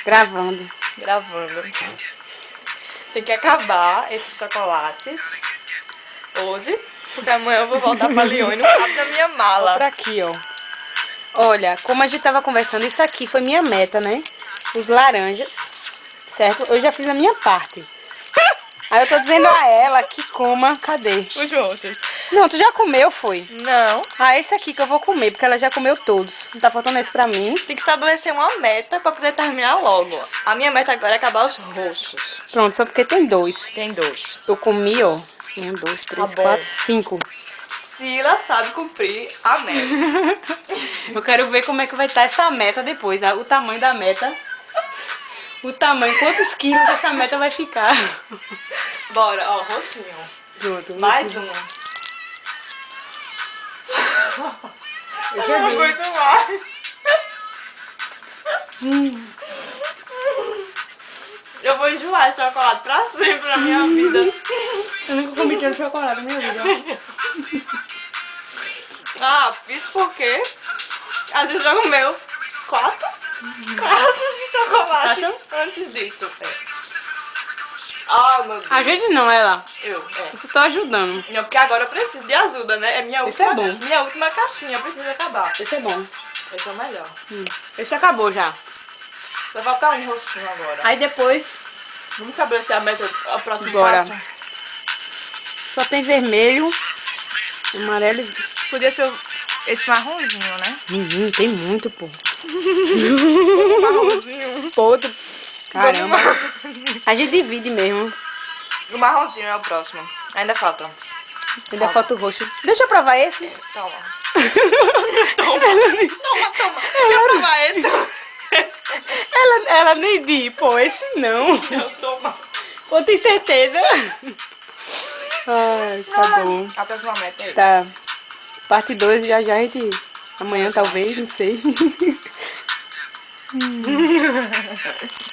Gravando. Gravando. Tem que acabar esses chocolates hoje, porque amanhã eu vou voltar pra Lyon e não cabe na minha mala. Por aqui, ó. Olha, como a gente tava conversando, isso aqui foi minha meta, né? Os laranjas, certo? Eu já fiz a minha parte. Aí eu tô dizendo a ela que coma... Cadê? Os roxos. Não, tu já comeu, foi? Não. Ah, esse aqui que eu vou comer, porque ela já comeu todos. Não tá faltando esse pra mim. Tem que estabelecer uma meta pra poder terminar logo. A minha meta agora é acabar os roxos. Pronto, só porque tem 2. Tem 2. Eu comi, ó. 1, 2, 3, bom. 4, 5. Sila sabe cumprir a meta. Eu quero ver como é que vai estar essa meta depois, o tamanho da meta. O tamanho, quantos quilos essa meta vai ficar. Bora, ó, roxinho. Pronto. Mais um. Eu Eu já não vi. aguento mais. Eu vou enjoar esse chocolate pra sempre na minha vida. Eu nunca comi tanto chocolate na minha vida. Ah, isso porque a gente já comeu 4 caixas de chocolate Caixa? antes disso. Ah, meu Deus. A gente não, ela. Eu. Você tá ajudando. Não, porque agora eu preciso de ajuda, né? É minha Isso última, é bom. minha última caixinha, eu preciso acabar. Esse é bom. Esse é o melhor. Esse acabou já. Vai faltar um roxinho agora. Aí depois, Vamos estabelecer a meta, a próxima Bora. passo. só tem vermelho, amarelo e... Podia ser esse marronzinho, né? Menino, tem muito, pô. Marronzinho. Outro. Caramba. A gente divide mesmo. O marronzinho é o próximo. Ainda falta. Ainda falta o roxo. Deixa eu provar esse. Toma. Toma. Quer provar esse? Ela nem diz, pô, esse não. Não, toma. Pô, tem certeza? Ai, tá bom. A próxima meta é esse. Tá. Parte 2 já já a gente... Amanhã talvez, não sei.